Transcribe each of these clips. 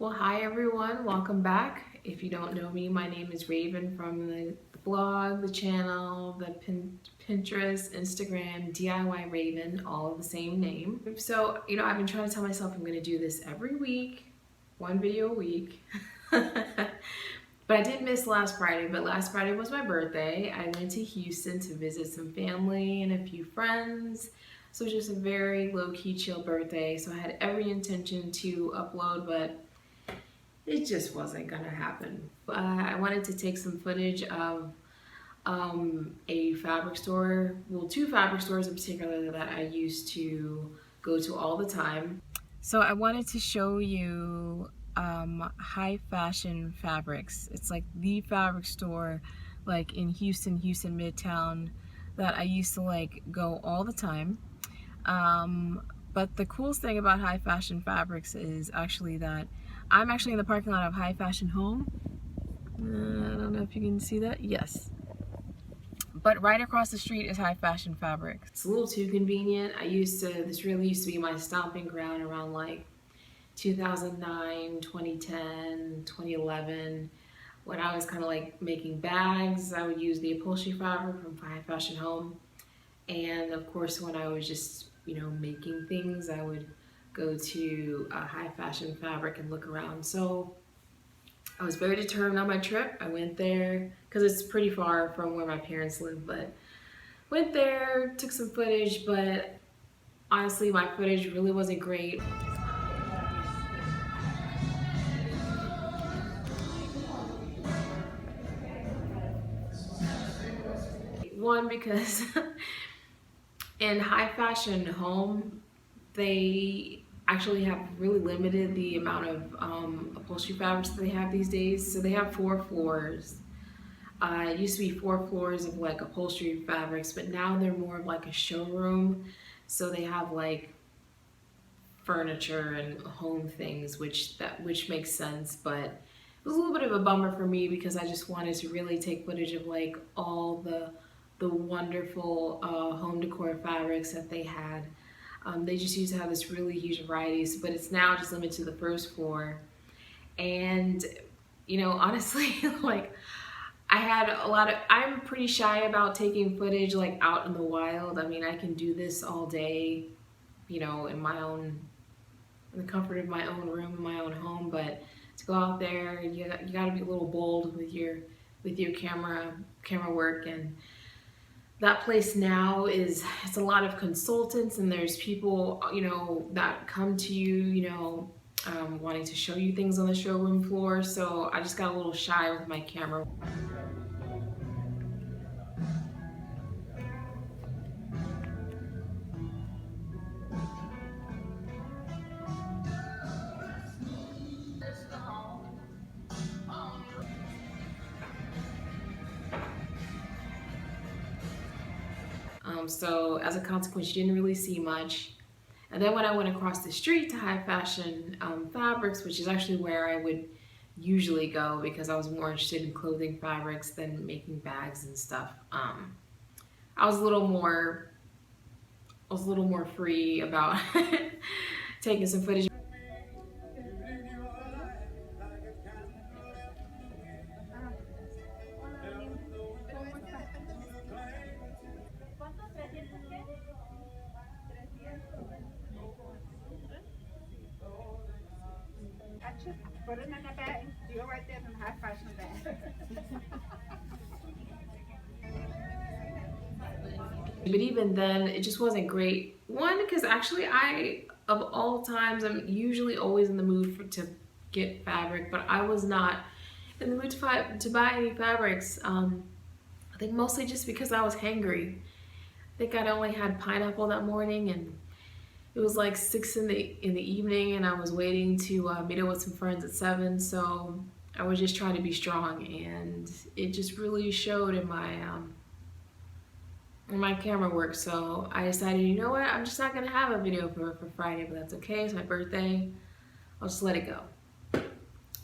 Well, hi everyone, welcome back. If you don't know me, my name is Raven from the blog, the channel, the Pinterest, Instagram, DIY Raven, all the same name. So, I've been trying to tell myself I'm going to do this every week, one video a week. But I did miss last Friday, but last Friday was my birthday. I went to Houston to visit some family and a few friends. So it was just a very low-key, chill birthday. So I had every intention to upload, but it just wasn't gonna happen. I wanted to take some footage of a fabric store, well, two fabric stores in particular that I used to go to all the time. So I wanted to show you high fashion fabrics. It's like the fabric store like in Houston Midtown that I used to like go all the time. But the coolest thing about high fashion fabrics is actually that I'm actually in the parking lot of High Fashion Home. I don't know if you can see that. Yes. But right across the street is High Fashion Fabric. It's a little too convenient. This really used to be my stomping ground around like 2009, 2010, 2011. When I was kind of like making bags, I would use the upholstery fabric from High Fashion Home. And of course, when I was just, making things, I would go to High Fashion Fabric and look around. So I was very determined on my trip. I went there because it's pretty far from where my parents live, but went there, took some footage, but honestly, my footage really wasn't great. One, because in High Fashion Home, they actually have really limited the amount of upholstery fabrics that they have these days. So they have 4 floors. It used to be 4 floors of like upholstery fabrics, but now they're more of like a showroom. So they have like furniture and home things, which makes sense. But it was a little bit of a bummer for me because I just wanted to really take footage of like all the wonderful home decor fabrics that they had. They just used to have this really huge varieties, but it's now just limited to the first floor. And honestly, like I'm pretty shy about taking footage like out in the wild. I mean, I can do this all day, in the comfort of my own room, in my own home, but to go out there, you got to be a little bold with your camera work. And that place now it's a lot of consultants, and there's people that come to you wanting to show you things on the showroom floor. So I just got a little shy with my camera. So as a consequence, you didn't really see much. And then when I went across the street to High Fashion Fabrics, which is actually where I would usually go because I was more interested in clothing fabrics than making bags and stuff. I was a little more free about taking some footage. Just put it in a bag, do it right there in High Fashion bag. But even then, it just wasn't great. One, because actually of all times, I'm usually always in the mood to get fabric, but I was not in the mood to buy any fabrics. I think mostly just because I was hangry. I think I'd only had pineapple that morning, and it was like 6 in the evening, and I was waiting to meet up with some friends at 7. So I was just trying to be strong, and it just really showed in my camera work. So I decided, you know what, I'm just not gonna have a video for Friday, but that's okay. It's my birthday. I'll just let it go.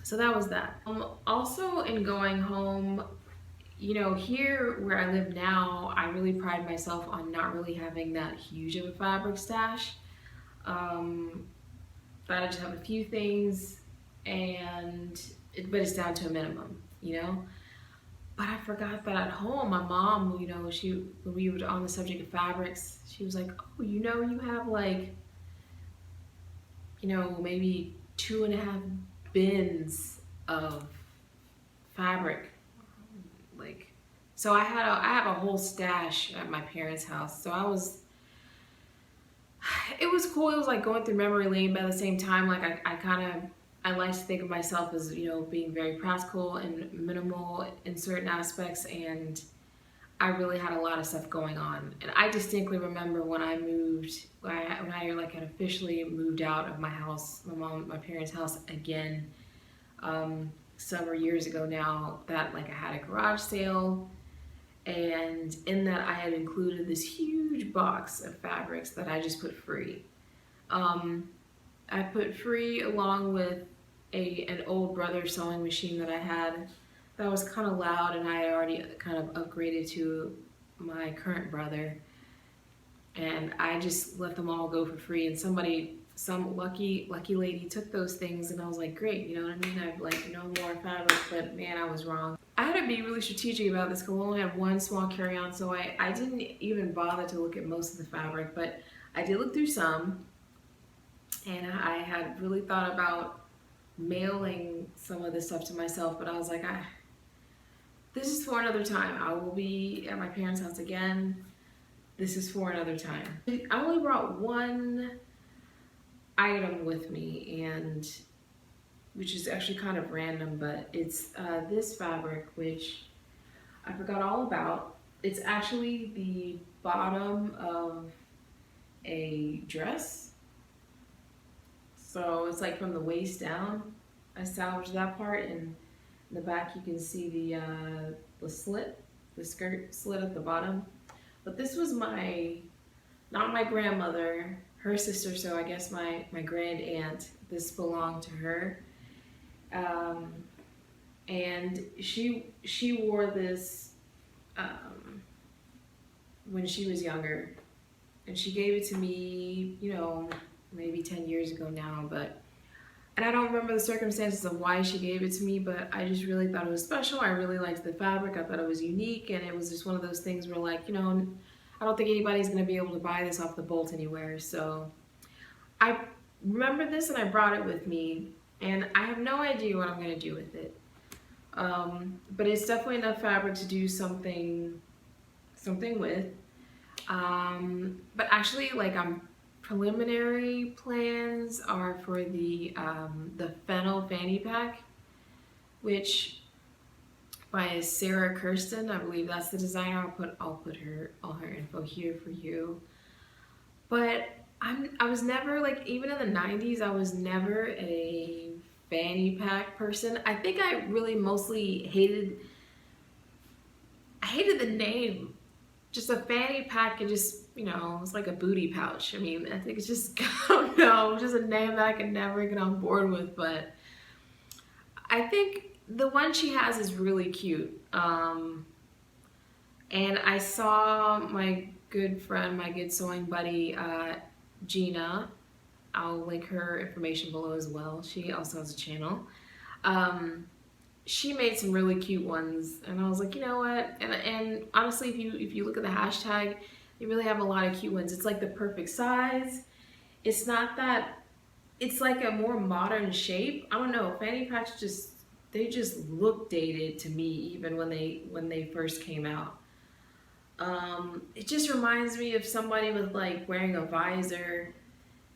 So that was that. Also, in going home, here where I live now, I really pride myself on not really having that huge of a fabric stash. But I just have a few things but it's down to a minimum, you know. But I forgot that at home, my mom, you know, when we were on the subject of fabrics, she was like, oh, you know, you have like, you know, maybe 2.5 bins of fabric. Like, so I have a whole stash at my parents' house. So it was cool. It was like going through memory lane, but at the same time, like I like to think of myself as, you know, being very practical and minimal in certain aspects, and I really had a lot of stuff going on. And I distinctly remember when I moved, when I like had officially moved out of my house, my parents' house again, several years ago now, that like I had a garage sale, and in that I had included this huge box of fabrics that I just put free. I put free along with an old brother sewing machine that I had that was kind of loud, and I had already kind of upgraded to my current brother, and I just let them all go for free. And some lucky lady took those things, and I was like, great, you know what I mean? I've like no more fabric, but man, I was wrong. I had to be really strategic about this because we only had one small carry-on, so I didn't even bother to look at most of the fabric, but I did look through some, and I had really thought about mailing some of this stuff to myself, but I was like, this is for another time. I will be at my parents' house again. This is for another time. I only brought one item with me, and which is actually kind of random, but it's this fabric, which I forgot all about. It's actually the bottom of a dress. So it's like from the waist down. I salvaged that part, and in the back you can see the slit, the skirt slit at the bottom. But this was not my grandmother, her sister, so I guess my grand aunt. This belonged to her. And she wore this when she was younger, and she gave it to me, you know, maybe 10 years ago now, and I don't remember the circumstances of why she gave it to me, but I just really thought it was special. I really liked the fabric. I thought it was unique, and it was just one of those things where, like, you know, I don't think anybody's going to be able to buy this off the bolt anywhere. So I remember this, and I brought it with me, and I have no idea what I'm going to do with it. But it's definitely enough fabric to do something with. But actually, like, preliminary plans are for the fennel fanny pack, which by Sarah Kirsten, I believe that's the designer. I'll put all her info here for you. But I was never, like, even in the 90s, I was never a fanny pack person. I think I really mostly hated the name. Just a fanny pack, and just, you know, it's like a booty pouch. I mean, I think it's just, I don't know, just a name that I can never get on board with. But I think the one she has is really cute. And I saw my good friend, my good sewing buddy, Gina. I'll link her information below as well. She also has a channel. She made some really cute ones, and I was like, you know what? And honestly, if you look at the hashtag, they really have a lot of cute ones. It's like the perfect size. It's not that. It's like a more modern shape. I don't know. Fanny packs they just look dated to me, even when they first came out. It just reminds me of somebody with, like, wearing a visor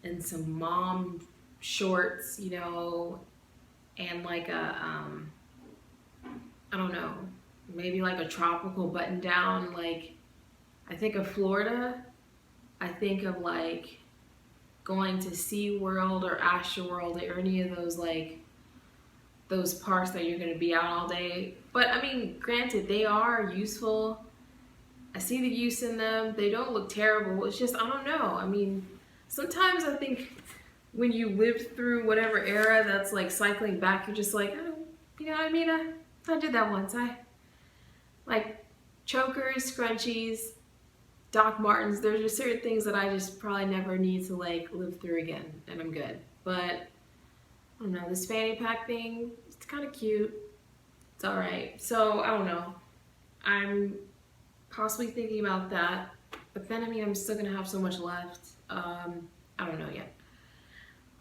and some mom shorts, you know, and like I don't know, maybe like a tropical button down. Like, I think of Florida. I think of, like, going to SeaWorld or Astroworld or any of those, like, those parks that you're going to be out all day. But I mean, granted, they are useful. I see the use in them. They don't look terrible. It's just, I don't know. I mean, sometimes I think when you lived through whatever era that's like cycling back, you're just like, oh, you know what I mean? I did that once. I like chokers, scrunchies, Doc Martens. There's just certain things that I just probably never need to, like, live through again, and I'm good. But I don't know, this fanny pack thing, it's kind of cute. It's all right. So I don't know. I'm possibly thinking about that, but then I mean, I'm still gonna have so much left. I don't know yet.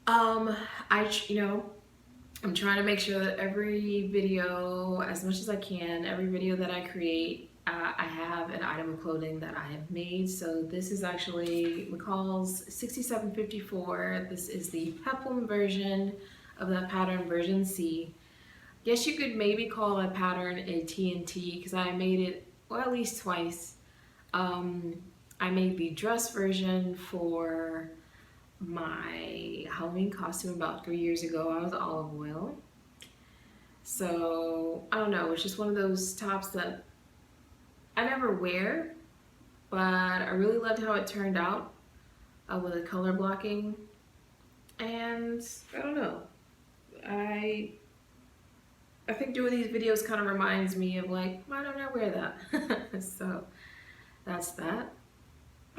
I'm trying to make sure that every video, as much as I can, every video that I create, I have an item of clothing that I have made. So this is actually McCall's 6754. This is the peplum version of that pattern, version C. Guess you could maybe call that pattern a TNT because I made it, well, at least twice. I made the dress version for my Halloween costume about 3 years ago. I was olive oil. So, I don't know, it's just one of those tops that I never wear, but I really loved how it turned out with the color blocking. And I don't know, I think doing these videos kind of reminds me of like, why don't I wear that? So that's that.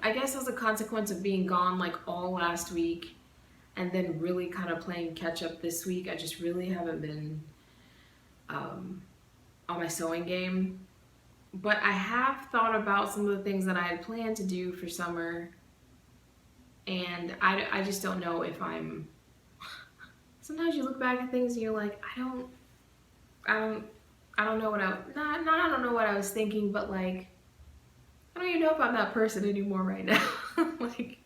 I guess as a consequence of being gone like all last week and then really kind of playing catch up this week, I just really haven't been on my sewing game. But I have thought about some of the things that I had planned to do for summer, and I just don't know if I'm, sometimes you look back at things and you're like, I don't know what I don't know what I was thinking, but like, I don't even know if I'm that person anymore right now. Like,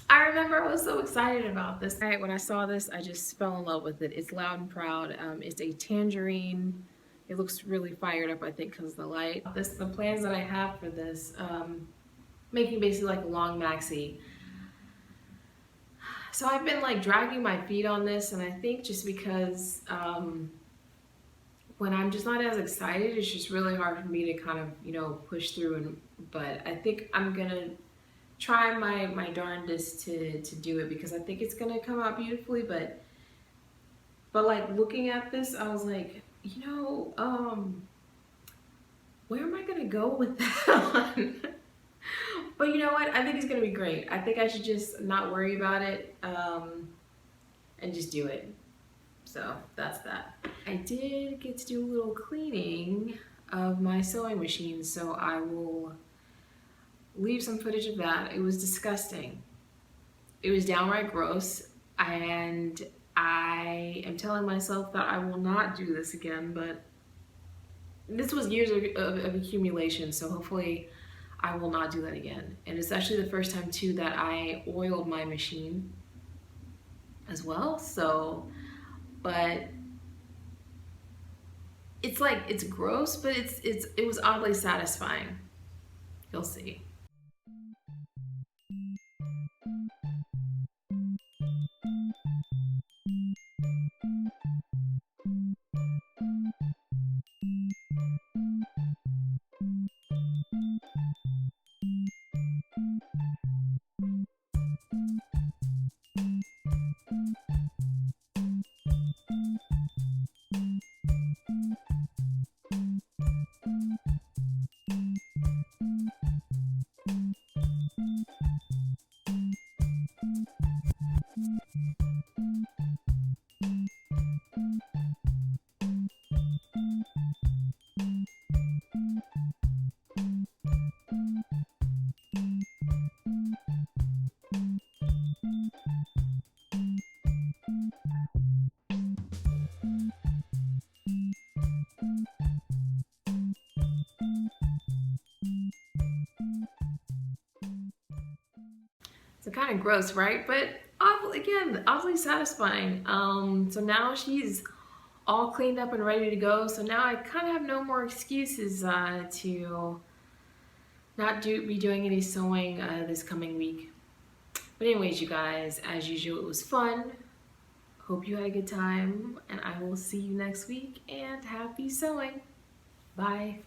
I remember I was so excited about this. When I saw this, I just fell in love with it. It's Loud and Proud. It's a tangerine. It looks really fired up, I think, because of the light. The plans that I have for this, making basically like a long maxi. So I've been like dragging my feet on this, and I think just because when I'm just not as excited, it's just really hard for me to kind of, you know, push through. But I think I'm gonna try my darndest to do it because I think it's gonna come out beautifully. But like looking at this, I was like, you know, where am I gonna go with that one? But you know what? I think it's gonna be great. I think I should just not worry about it and just do it. So that's that. I did get to do a little cleaning of my sewing machine, so I will leave some footage of that. It was disgusting. It was downright gross, and I am telling myself that I will not do this again, but this was years of accumulation, so hopefully I will not do that again. And it's actually the first time too that I oiled my machine as well, so, but it's like, it's gross, but it was oddly satisfying. You'll see. So kind of gross, right? But again, oddly satisfying. So now she's all cleaned up and ready to go. So now I kind of have no more excuses to not be doing any sewing this coming week. But anyways, you guys, as usual, it was fun. Hope you had a good time, and I will see you next week, and happy sewing. Bye.